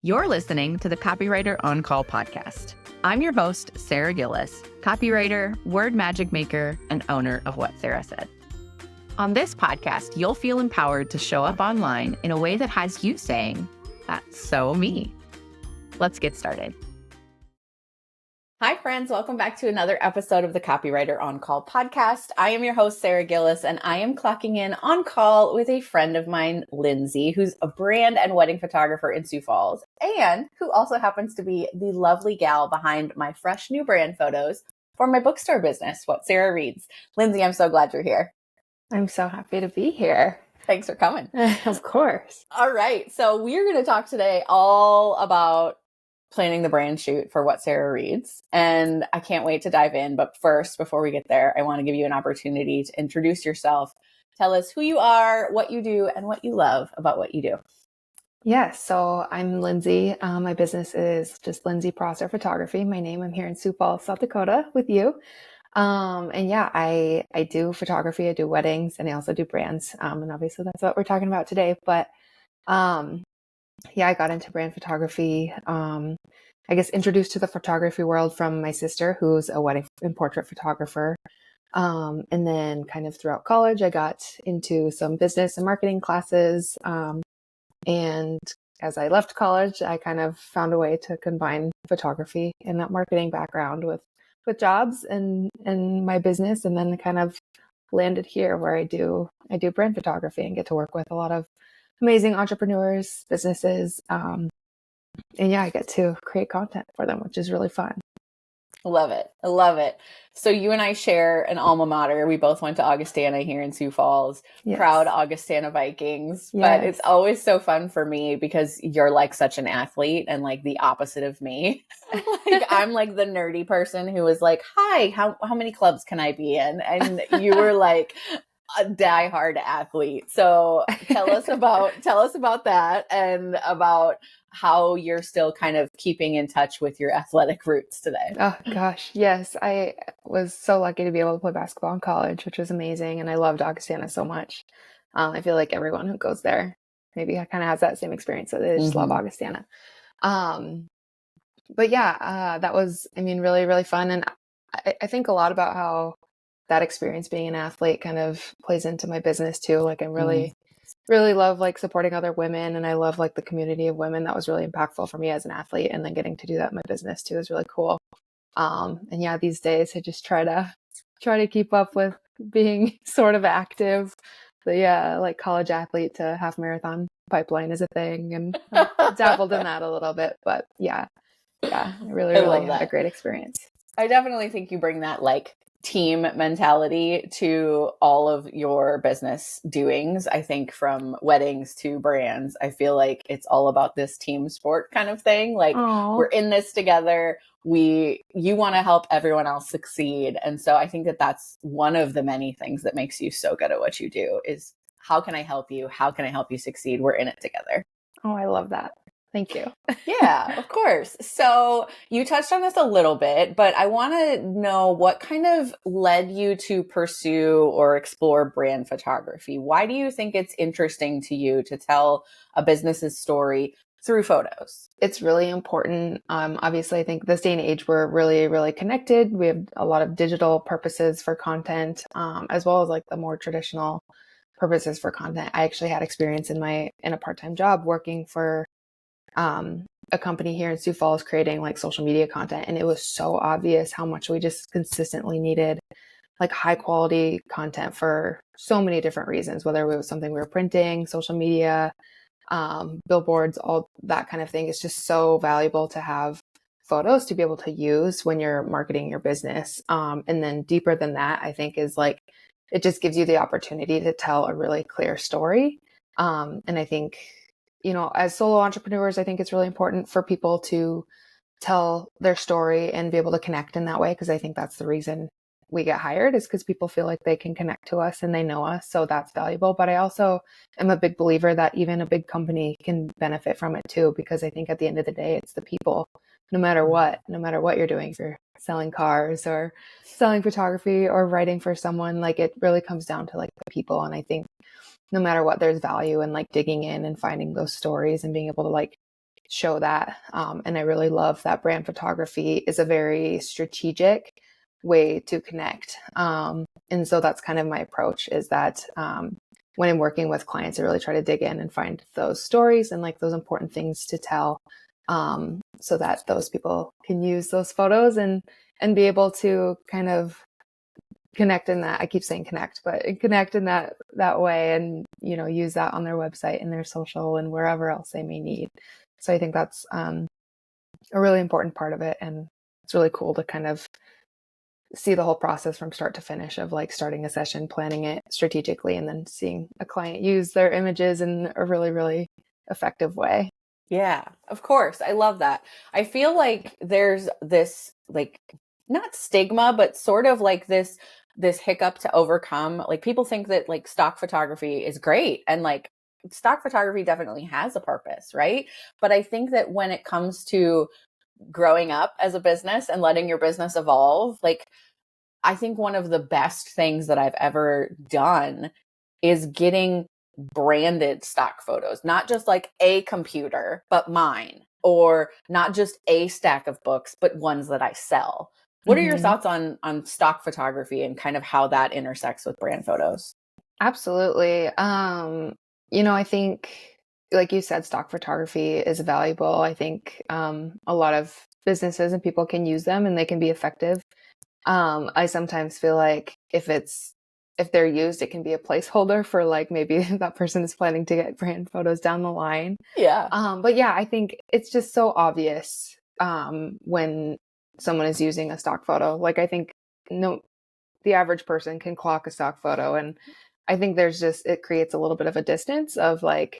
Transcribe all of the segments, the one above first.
You're listening to the Copywriter On Call podcast. I'm your host, Sara Gillis, copywriter, word magic maker, and owner of What Sara Said. On this podcast, you'll feel empowered to show up online in a way that has you saying, "That's so me." Let's get started. Hi, friends. Welcome back to another episode of the Copywriter On Call podcast. I am your host, Sara Gillis, and I am clocking in on call with a friend of mine, Lynsey, who's a brand and wedding photographer in Sioux Falls, and who also happens to be the lovely gal behind my fresh new brand photos for my bookstore business, What Sara Reads. Lynsey, I'm so glad you're here. I'm so happy to be here. Thanks for coming. Of course. All right. So we're going to talk today all about planning the brand shoot for What Sara Reads. And I can't wait to dive in. But first, before we get there, I want to give you an opportunity to introduce yourself. Tell us who you are, what you do, and what you love about what you do. Yes. So I'm Lynsey. My business is just Lynsey Prosser Photography. My name, I'm here in Sioux Falls, South Dakota with you. I do photography, I do weddings, and I also do brands. And obviously that's what we're talking about today. But I got into brand photography, I guess introduced to the photography world from my sister, who's a wedding and portrait photographer. And then kind of throughout college, I got into some business and marketing classes. And as I left college, I kind of found a way to combine photography and that marketing background with jobs and my business, and then kind of landed here where I do brand photography and get to work with a lot of amazing entrepreneurs, businesses. I get to create content for them, which is really fun. Love it. I love it. So you and I share an alma mater. We both went to Augustana here in Sioux Falls, Yes. Proud Augustana Vikings. Yes. But it's always so fun for me because you're like such an athlete and like the opposite of me. Like I'm like the nerdy person who was like, "Hi, how many clubs can I be in?" And you were like a diehard athlete. So tell us about that and about how you're still kind of keeping in touch with your athletic roots today. Oh gosh, yes. I was so lucky to be able to play basketball in college, which was amazing. And I loved Augustana so much. I feel like everyone who goes there maybe kind of has that same experience, that they just love Augustana. That was, really, really fun. And I think a lot about how that experience being an athlete kind of plays into my business too. Like I really love like supporting other women, and I love like the community of women. That was really impactful for me as an athlete, and then getting to do that in my business too is really cool. These days I just try to keep up with being sort of active. But like college athlete to half marathon pipeline is a thing, and I dabbled in that a little bit. But I really had a great experience. I definitely think you bring that like team mentality to all of your business doings. I think from weddings to brands, I feel like it's all about this team sport kind of thing. Like we're in this together. You want to help everyone else succeed. And so I think that that's one of the many things that makes you so good at what you do is how can I help you? How can I help you succeed? We're in it together. Oh, I love that. Thank you. Yeah, of course. So you touched on this a little bit, but I want to know what kind of led you to pursue or explore brand photography. Why do you think it's interesting to you to tell a business's story through photos? It's really important. Obviously, I think this day and age, we're really, really connected. We have a lot of digital purposes for content, as well as like the more traditional purposes for content. I actually had experience in a part-time job working for a company here in Sioux Falls creating like social media content. And it was so obvious how much we just consistently needed like high quality content for so many different reasons, whether it was something we were printing, social media, billboards, all that kind of thing. It's just so valuable to have photos to be able to use when you're marketing your business. And then deeper than that, I think is like, it just gives you the opportunity to tell a really clear story. And I think, as solo entrepreneurs, I think it's really important for people to tell their story and be able to connect in that way. Cause I think that's the reason we get hired, is because people feel like they can connect to us and they know us. So that's valuable. But I also am a big believer that even a big company can benefit from it too, because I think at the end of the day, it's the people, no matter what you're doing, if you're selling cars or selling photography or writing for someone, like it really comes down to like the people. And I think no matter what, there's value in like digging in and finding those stories and being able to like show that. And I really love that brand photography is a very strategic way to connect. And so that's kind of my approach, is that when I'm working with clients, I really try to dig in and find those stories and like those important things to tell, so that those people can use those photos and be able to kind of connect in that. I keep saying connect, but connect in that way, and use that on their website and their social and wherever else they may need. So I think that's a really important part of it, and it's really cool to kind of see the whole process from start to finish of like starting a session, planning it strategically, and then seeing a client use their images in a really, really effective way. Yeah, of course. I love that. I feel like there's this like not stigma, but sort of like this hiccup to overcome. Like people think that like stock photography is great, and like stock photography definitely has a purpose, right? But I think that when it comes to growing up as a business and letting your business evolve, like I think one of the best things that I've ever done is getting branded stock photos, not just like a computer, but mine, or not just a stack of books, but ones that I sell. What are your thoughts on stock photography and kind of how that intersects with brand photos? Absolutely. I think, like you said, stock photography is valuable. I think a lot of businesses and people can use them and they can be effective. I sometimes feel like if they're used, it can be a placeholder for like maybe that person is planning to get brand photos down the line. Yeah. But yeah, I think it's just so obvious when someone is using a stock photo. Like I think the average person can clock a stock photo, and I think it creates a little bit of a distance of like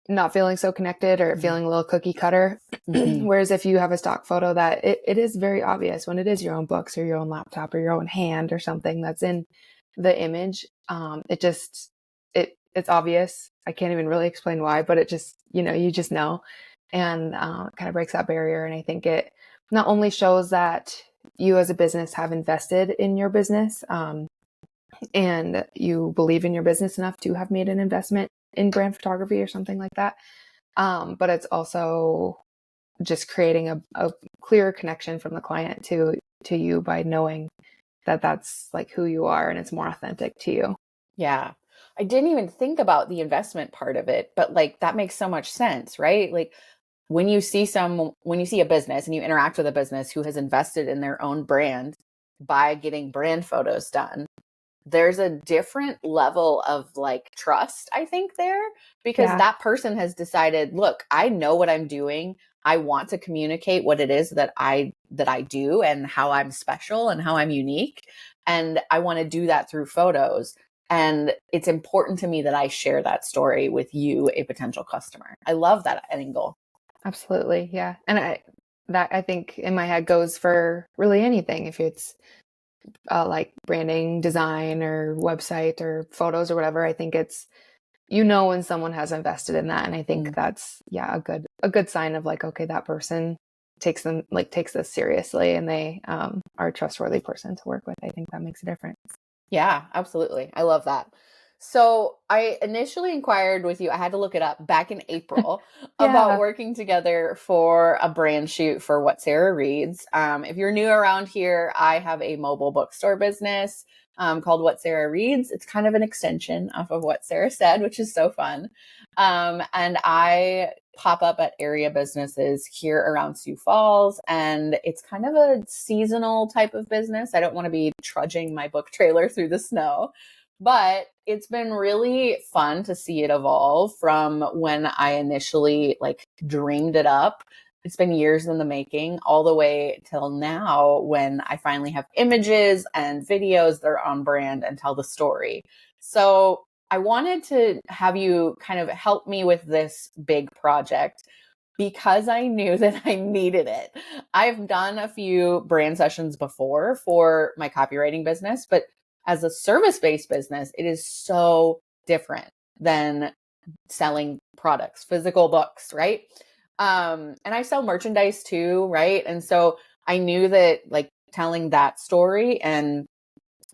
not feeling so connected or feeling a little cookie cutter. Whereas if you have a stock photo that it is very obvious when it is your own books or your own laptop or your own hand or something that's in the image, it's obvious. I can't even really explain why, but it just, you just know, and kind of breaks that barrier. And I think it not only shows that you as a business have invested in your business, and you believe in your business enough to have made an investment in brand photography or something like that. But it's also just creating a clearer connection from the client to you by knowing that that's like who you are and it's more authentic to you. Yeah. I didn't even think about the investment part of it, but like that makes so much sense, right? Like when you see a business and you interact with a business who has invested in their own brand by getting brand photos done, there's a different level of like trust, I think, there, because that person has decided, look, I know what I'm doing. I want to communicate what it is that I do and how I'm special and how I'm unique. And I want to do that through photos. And it's important to me that I share that story with you, a potential customer. I love that angle. Absolutely. Yeah. And I think in my head goes for really anything. If it's like branding, design, or website, or photos, or whatever. I think it's when someone has invested in that, and I think that's a good sign of like, okay, that person takes this seriously, and they are a trustworthy person to work with. I think that makes a difference. Yeah, absolutely. I love that. So I initially inquired with you, I had to look it up back in April about working together for a brand shoot for What Sara Reads. If you're new around here, I have a mobile bookstore business called What Sara Reads. It's kind of an extension off of What Sara Said, which is so fun. And I pop up at area businesses here around Sioux Falls, and it's kind of a seasonal type of business. I don't want to be trudging my book trailer through the snow. But it's been really fun to see it evolve from when I initially like dreamed it up. It's been years in the making, all the way till now when I finally have images and videos that are on brand and tell the story. So I wanted to have you kind of help me with this big project because I knew that I needed it. I've done a few brand sessions before for my copywriting business, but as a service-based business, it is so different than selling products, physical books, right? And I sell merchandise too, right? And so I knew that like telling that story and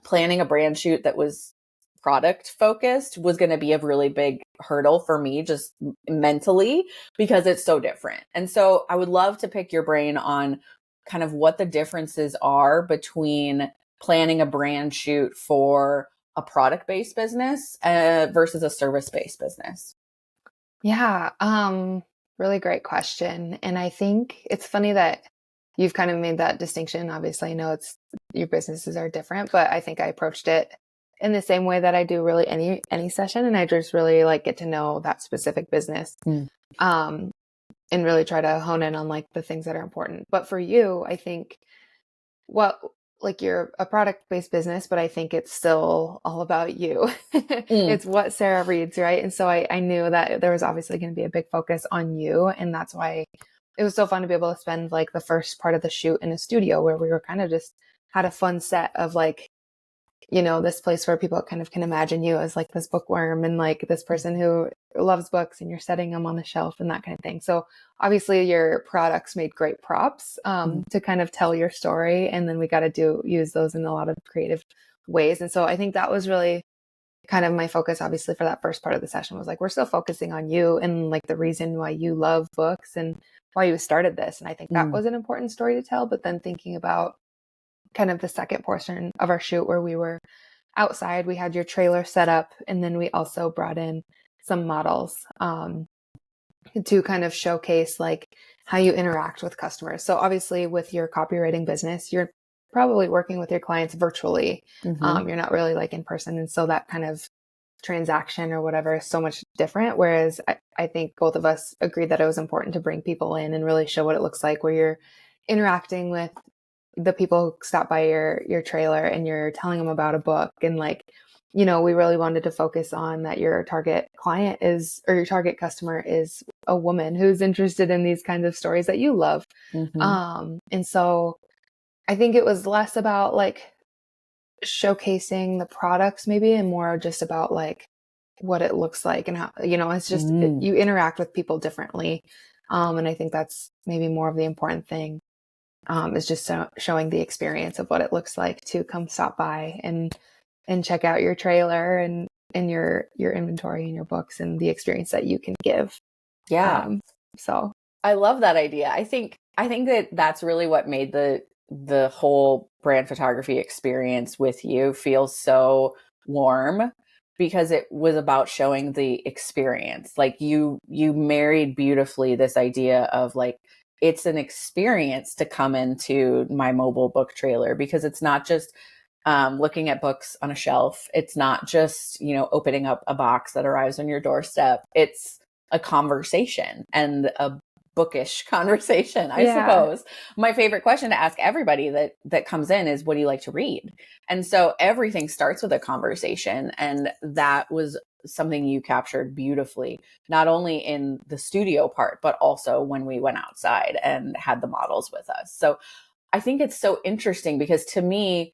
planning a brand shoot that was product focused was going to be a really big hurdle for me just mentally because it's so different. And so I would love to pick your brain on kind of what the differences are between planning a brand shoot for a product-based business versus a service-based business. Yeah, really great question. And I think it's funny that you've kind of made that distinction. Obviously, I know your businesses are different, but I think I approached it in the same way that I do really any session. And I just really like get to know that specific business. And really try to hone in on like the things that are important. But for you, I think, well, like you're a product-based business, but I think it's still all about you. It's what Sara reads, right? And so I knew that there was obviously going to be a big focus on you. And that's why it was so fun to be able to spend like the first part of the shoot in a studio where we were kind of just had a fun set of like, this place where people kind of can imagine you as like this bookworm and like this person who loves books, and you're setting them on the shelf and that kind of thing. So obviously your products made great props to kind of tell your story. And then we got to use those in a lot of creative ways. And so I think that was really kind of my focus, obviously, for that first part of the session was like, we're still focusing on you and like the reason why you love books and why you started this. And I think that was an important story to tell. But then thinking about kind of the second portion of our shoot where we were outside, we had your trailer set up, and then we also brought in some models to kind of showcase like how you interact with customers. So obviously with your copywriting business, you're probably working with your clients virtually. You're not really like in person. And so that kind of transaction or whatever is so much different. Whereas I think both of us agreed that it was important to bring people in and really show what it looks like where you're interacting with the people who stop by your trailer and you're telling them about a book. And like, we really wanted to focus on that your target client or your target customer is a woman who's interested in these kinds of stories that you love. And so I think it was less about like showcasing the products maybe, and more just about like what it looks like and how, it's just, you interact with people differently. And I think that's maybe more of the important thing. Is just showing the experience of what it looks like to come stop by and check out your trailer and your inventory and your books and the experience that you can give. Yeah. So I love that idea. I think that that's really what made the whole brand photography experience with you feel so warm, because it was about showing the experience. Like you married beautifully this idea of like, it's an experience to come into my mobile book trailer, because it's not just looking at books on a shelf. It's not just, opening up a box that arrives on your doorstep. It's a conversation, and a bookish conversation, I suppose. My favorite question to ask everybody that comes in is, what do you like to read? And so everything starts with a conversation. And that was something you captured beautifully, not only in the studio part, but also when we went outside and had the models with us. So I think it's so interesting, because to me,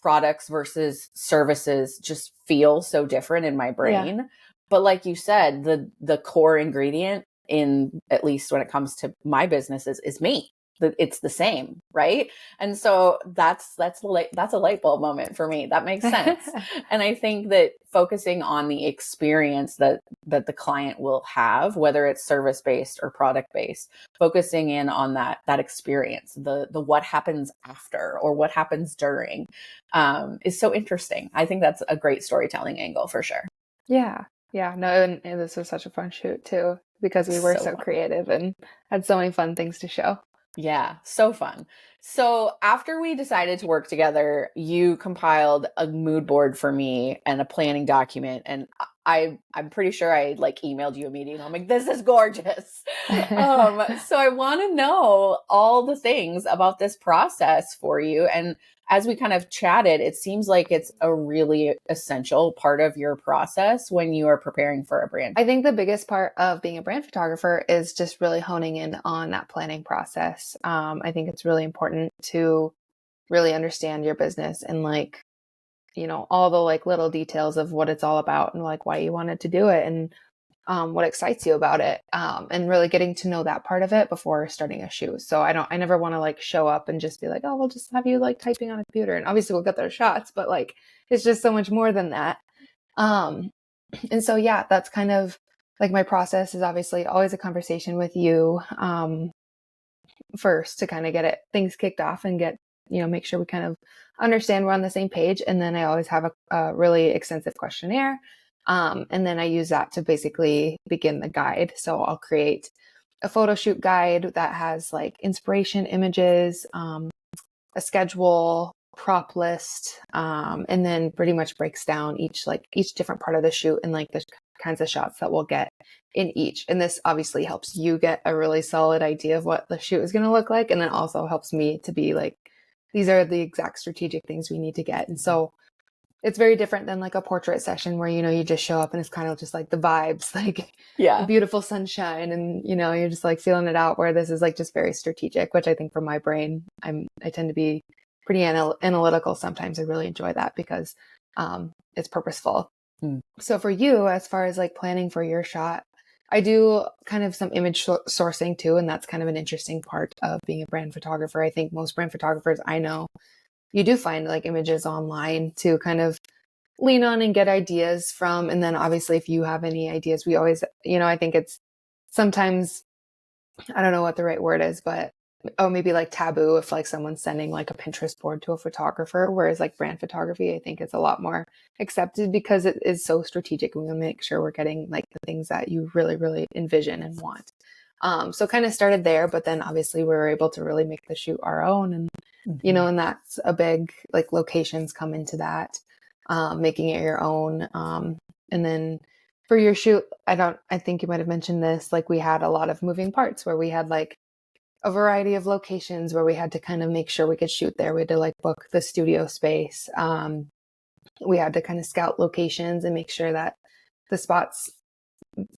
products versus services just feel so different in my brain. Yeah. But like you said, the core ingredient, in at least when it comes to my businesses, is me. It's the same, right? And so that's a light bulb moment for me. That makes sense. And I think that focusing on the experience that the client will have, whether it's service based or product based, focusing in on that experience, the what happens after or what happens during, is so interesting. I think that's a great storytelling angle for sure. Yeah. No, and this was such a fun shoot too, because we were so creative and had so many fun things to show. Yeah, so fun. So after we decided to work together, you compiled a mood board for me and a planning document. And I'm pretty sure I like emailed you immediately. I'm like, this is gorgeous. So I want to know all the things about this process for you. And as we kind of chatted, it seems like it's a really essential part of your process when you are preparing for a brand. I think the biggest part of being a brand photographer is just really honing in on that planning process. I think it's really important to really understand your business and like, all the like little details of what it's all about and like why you wanted to do it and what excites you about it, and really getting to know that part of it before starting a shoot. So I never want to like show up and just be like, oh, we'll just have you like typing on a computer, and obviously we'll get those shots, but like it's just so much more than that. Um, and so, yeah, that's kind of like my process is obviously always a conversation with you first to kind of get things kicked off and get, make sure we kind of understand we're on the same page. And then I always have a really extensive questionnaire. And then I use that to basically begin the guide. So I'll create a photo shoot guide that has like inspiration images, a schedule, prop list, and then pretty much breaks down each different part of the shoot and like the kinds of shots that we'll get in each. And this obviously helps you get a really solid idea of what the shoot is going to look like. And then also helps me to be like, these are the exact strategic things we need to get. And so it's very different than like a portrait session where, you just show up and it's kind of just like the vibes, like the beautiful sunshine and, you're just like feeling it out, where this is like just very strategic, which I think for my brain, I tend to be pretty analytical sometimes. I really enjoy that because it's purposeful. So for you, as far as like planning for your shot, I do kind of some image sourcing too. And that's kind of an interesting part of being a brand photographer. I think most brand photographers I know, you do find like images online to kind of lean on and get ideas from. And then obviously if you have any ideas, we always, I think it's sometimes, I don't know what the right word is, but maybe like taboo if like someone's sending like a Pinterest board to a photographer, whereas like brand photography, I think it's a lot more accepted because it is so strategic. We want to make sure we're getting like the things that you really, really envision and want. So kind of started there, but then obviously we were able to really make the shoot our own. And, and that's a big, like locations come into that, making it your own. And then for your shoot, I think you might've mentioned this, like we had a lot of moving parts where we had like a variety of locations where we had to kind of make sure we could shoot there. We had to like book the studio space. We had to kind of scout locations and make sure that the spots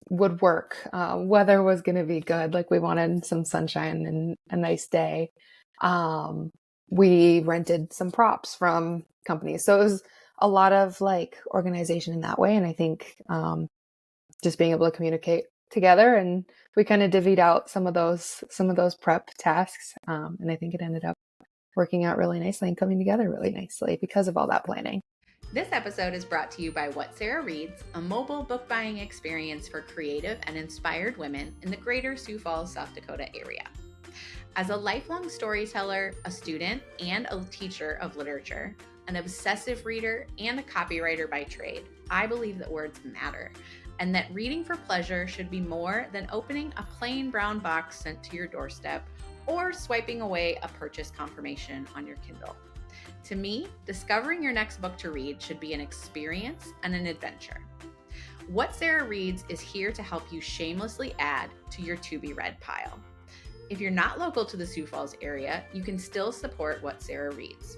would work. Weather was going to be good. Like we wanted some sunshine and a nice day. We rented some props from companies. So it was a lot of like organization in that way. And I think just being able to communicate together, and we kind of divvied out some of those prep tasks. And I think it ended up working out really nicely and coming together really nicely because of all that planning. This episode is brought to you by What Sara Reads, a mobile book buying experience for creative and inspired women in the greater Sioux Falls, South Dakota area. As a lifelong storyteller, a student, and a teacher of literature, an obsessive reader, and a copywriter by trade, I believe that words matter, and that reading for pleasure should be more than opening a plain brown box sent to your doorstep or swiping away a purchase confirmation on your Kindle. To me, discovering your next book to read should be an experience and an adventure. What Sara Reads is here to help you shamelessly add to your to-be-read pile. If you're not local to the Sioux Falls area, you can still support What Sara Reads.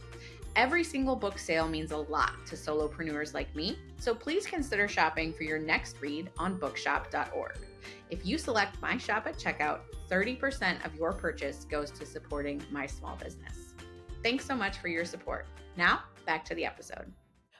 Every single book sale means a lot to solopreneurs like me, so please consider shopping for your next read on bookshop.org. If you select my shop at checkout, 30% of your purchase goes to supporting my small business. Thanks so much for your support. Now, back to the episode.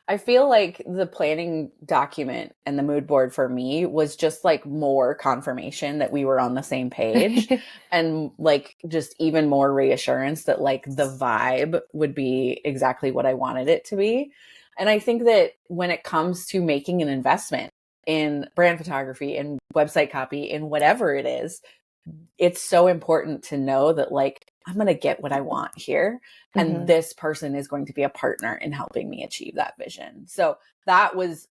I feel like the planning document and the mood board for me was just like more confirmation that we were on the same page and like just even more reassurance that like the vibe would be exactly what I wanted it to be. And I think that when it comes to making an investment in brand photography and website copy in whatever it is, it's so important to know that like I'm going to get what I want here. And this person is going to be a partner in helping me achieve that vision. So that was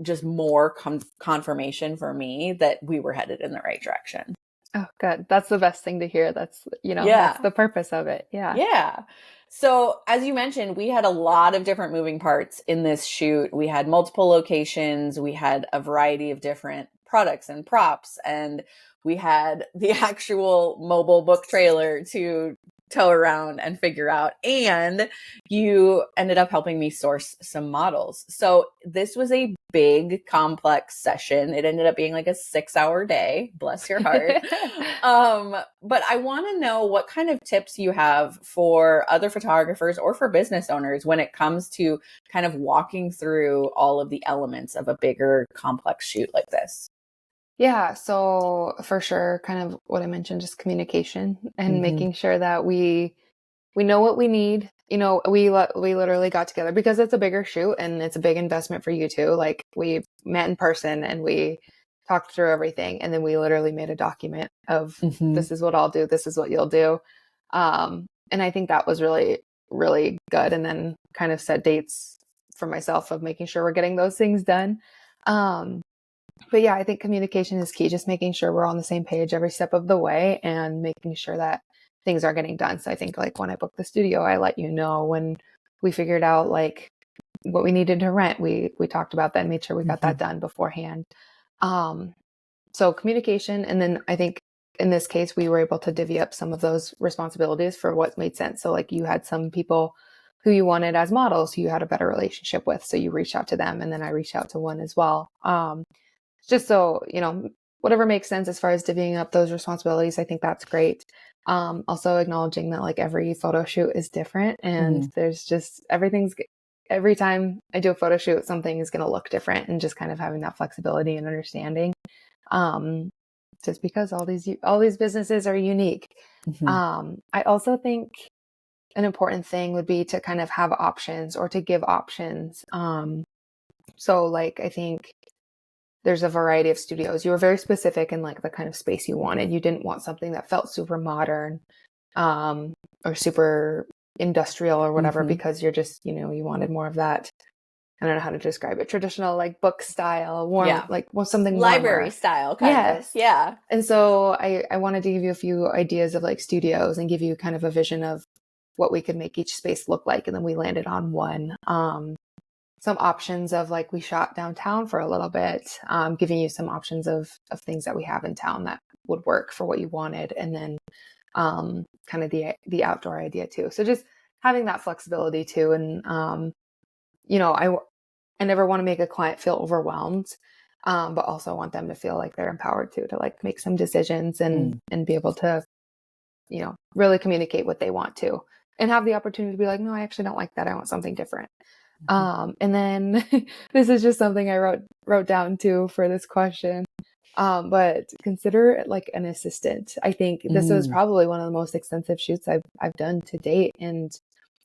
just more confirmation for me that we were headed in the right direction. Oh, good. That's the best thing to hear. That's, that's the purpose of it. Yeah. Yeah. So as you mentioned, we had a lot of different moving parts in this shoot. We had multiple locations. We had a variety of different products and props, and we had the actual mobile book trailer to tow around and figure out. And you ended up helping me source some models. So this was a big, complex session. It ended up being like a 6-hour day. Bless your heart. But I want to know what kind of tips you have for other photographers or for business owners when it comes to kind of walking through all of the elements of a bigger, complex shoot like this. Yeah. So for sure, kind of what I mentioned, just communication and making sure that we know what we need we literally got together because it's a bigger shoot and it's a big investment for you too. Like we met in person and we talked through everything. And then we literally made a document of this is what I'll do. This is what you'll do. And I think that was really, really good. And then kind of set dates for myself of making sure we're getting those things done. But yeah, I think communication is key, just making sure we're on the same page every step of the way and making sure that things are getting done. So I think like when I booked the studio, I let you know. When we figured out like what we needed to rent, we talked about that and made sure we got that done beforehand. So communication. And then I think in this case, we were able to divvy up some of those responsibilities for what made sense. So like you had some people who you wanted as models who you had a better relationship with. So you reached out to them and then I reached out to one as well. Just so, whatever makes sense as far as divvying up those responsibilities, I think that's great. Also acknowledging that like every photo shoot is different and there's just every time I do a photo shoot, something is going to look different, and just kind of having that flexibility and understanding. Just because all these businesses are unique. I also think an important thing would be to kind of have options or to give options. So like, I think there's a variety of studios. You were very specific in like the kind of space you wanted. You didn't want something that felt super modern, or super industrial or whatever, because you're just, you wanted more of that. I don't know how to describe it. Traditional, like book style, warm, like something library warmer. style, kind of. Yeah. And so I wanted to give you a few ideas of like studios and give you kind of a vision of what we could make each space look like. And then we landed on one. Some options of like, we shot downtown for a little bit, giving you some options of things that we have in town that would work for what you wanted. And then kind of the outdoor idea too. So just having that flexibility too. And, I never want to make a client feel overwhelmed, but also want them to feel like they're empowered to like make some decisions and be able to, really communicate what they want to, and have the opportunity to be like, no, I actually don't like that. I want something different. And then this is just something I wrote down too for this question. But consider it like an assistant. I think this was probably one of the most extensive shoots I've done to date. And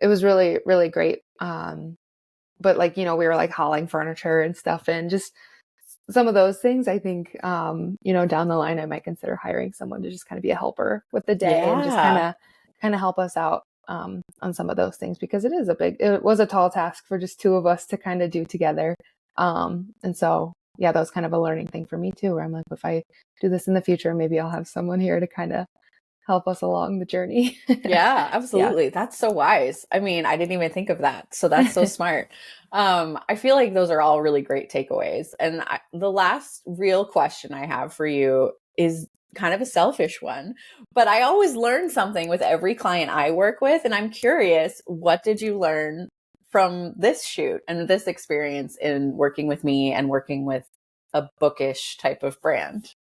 it was really, really great. But like, we were like hauling furniture and stuff, and just some of those things, I think, down the line, I might consider hiring someone to just kind of be a helper with the day and just kind of help us out on some of those things, because it was a tall task for just two of us to kind of do together. And so, yeah, that was kind of a learning thing for me too, where I'm like, if I do this in the future, maybe I'll have someone here to kind of help us along the journey. Yeah, absolutely. Yeah. That's so wise. I mean, I didn't even think of that. So that's so smart. I feel like those are all really great takeaways. And the last real question I have for you is kind of a selfish one, but I always learn something with every client I work with. And I'm curious, what did you learn from this shoot and this experience in working with me and working with a bookish type of brand?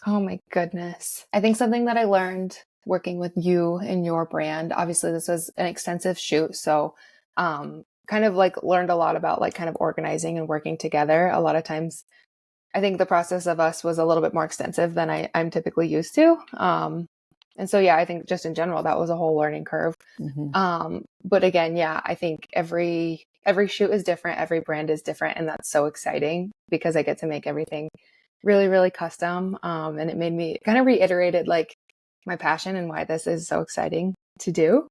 Oh my goodness. I think something that I learned working with you and your brand, obviously this was an extensive shoot. So, kind of like learned a lot about like kind of organizing and working together. A lot of times I think the process of us was a little bit more extensive than I'm typically used to. And so, yeah, I think just in general, that was a whole learning curve. But again, yeah, I think every shoot is different. Every brand is different. And that's so exciting because I get to make everything really, really custom. And it made me kind of reiterated like my passion and why this is so exciting to do.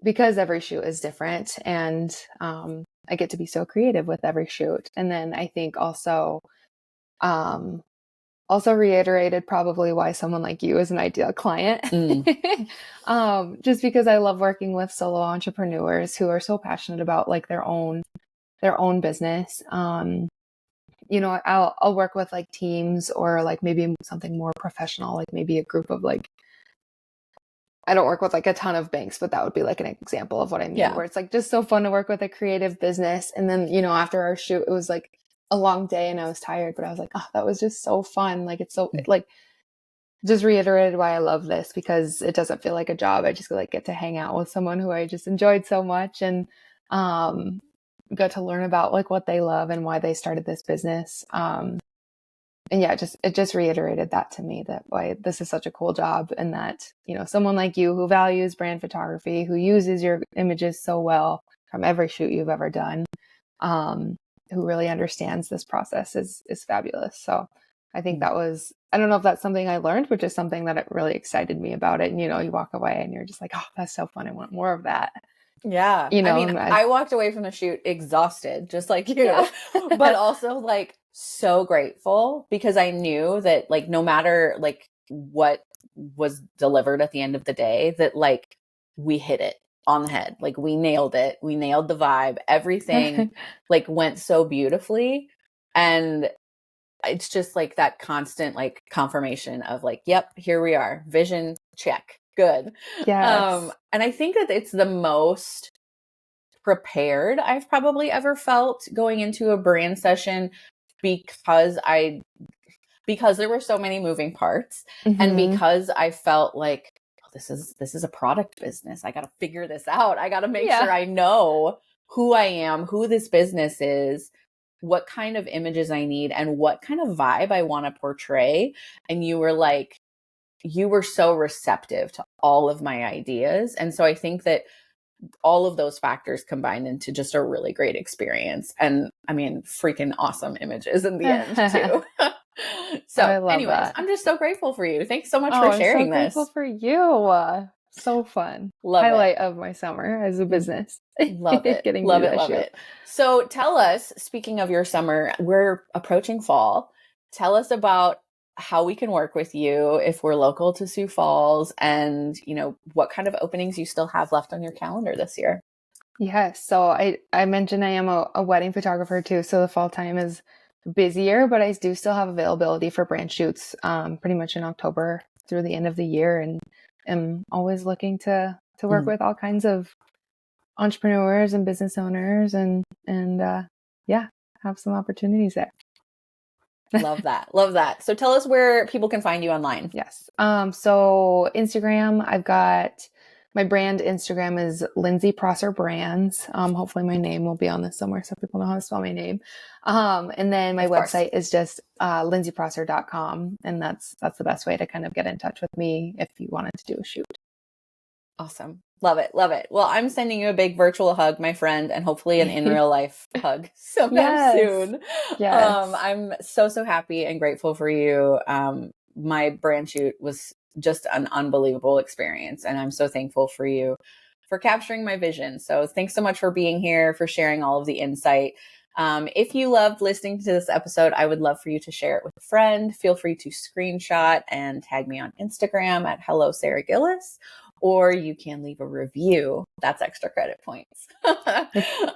Because every shoot is different, and I get to be so creative with every shoot. And then I think also reiterated probably why someone like you is an ideal client. Just because I love working with solo entrepreneurs who are so passionate about like their own business. I'll work with like teams or like maybe something more professional, like maybe a group of like, I don't work with like a ton of banks, but that would be like an example of what I mean, where it's like just so fun to work with a creative business. And then, after our shoot, it was like a long day and I was tired, but I was like, oh, that was just so fun. Like, it's so like, just reiterated why I love this, because it doesn't feel like a job. I just like get to hang out with someone who I just enjoyed so much, and got to learn about like what they love and why they started this business. yeah, it just reiterated that to me, that why this is such a cool job, and that, you know, someone like you who values brand photography, who uses your images so well from every shoot you've ever done, who really understands this process is fabulous. So I think that was, I don't know if that's something I learned, but just something that it really excited me about it. And, you know, you walk away and you're just like, oh, that's so fun. I want more of that. Yeah. You know, I mean, I walked away from the shoot exhausted, just like you, Yeah. but also like so grateful, because I knew that like, no matter like what was delivered at the end of the day, that like we hit it on the head. Like we nailed it. We nailed the vibe. Everything like went so beautifully. And it's just like that constant like confirmation of like, yep, here we are. Vision check. Good. Yes. And I think that it's the most prepared I've probably ever felt going into a brand session, because there were so many moving parts, and because I felt like, oh, this is a product business. I got to figure this out. I got to make sure I know who I am, who this business is, what kind of images I need, and what kind of vibe I want to portray. And you were so receptive to all of my ideas. And so I think that all of those factors combined into just a really great experience. And I mean, freaking awesome images in the end too. So anyways, that. I'm just so grateful for you. Thanks so much for sharing this. I'm so grateful for you. So fun. Highlight of my summer as a business. Love it. Love it. So tell us, speaking of your summer, we're approaching fall. Tell us about how we can work with you if we're local to Sioux Falls, and, you know, what kind of openings you still have left on your calendar this year. Yes. So I mentioned I am a wedding photographer too. So the fall time is busier, but I do still have availability for brand shoots pretty much in October through the end of the year, and am always looking to work with all kinds of entrepreneurs and business owners, and have some opportunities there. Love that. So tell us where people can find you online. Yes. So Instagram, I've got my brand Instagram is Lynsey Prosser Brands. Hopefully my name will be on this somewhere so people know how to spell my name. And then my website is just lynseyprosser.com. And that's the best way to kind of get in touch with me if you wanted to do a shoot. Awesome. Love it. Well, I'm sending you a big virtual hug, my friend, and hopefully an in real life hug sometime soon. Yes. I'm so happy and grateful for you. My brand shoot was just an unbelievable experience, and I'm so thankful for you for capturing my vision. So thanks so much for being here, for sharing all of the insight. If you loved listening to this episode, I would love for you to share it with a friend. Feel free to screenshot and tag me on Instagram at Hello Sara Gillis. Or you can leave a review. That's extra credit points.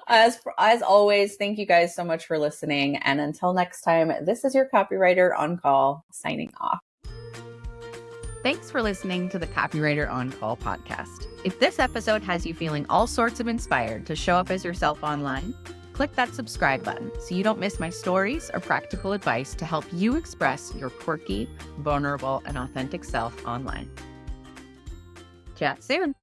As always, thank you guys so much for listening. And until next time, this is your Copywriter on Call signing off. Thanks for listening to the Copywriter on Call podcast. If this episode has you feeling all sorts of inspired to show up as yourself online, click that subscribe button so you don't miss my stories or practical advice to help you express your quirky, vulnerable, and authentic self online. Chat soon.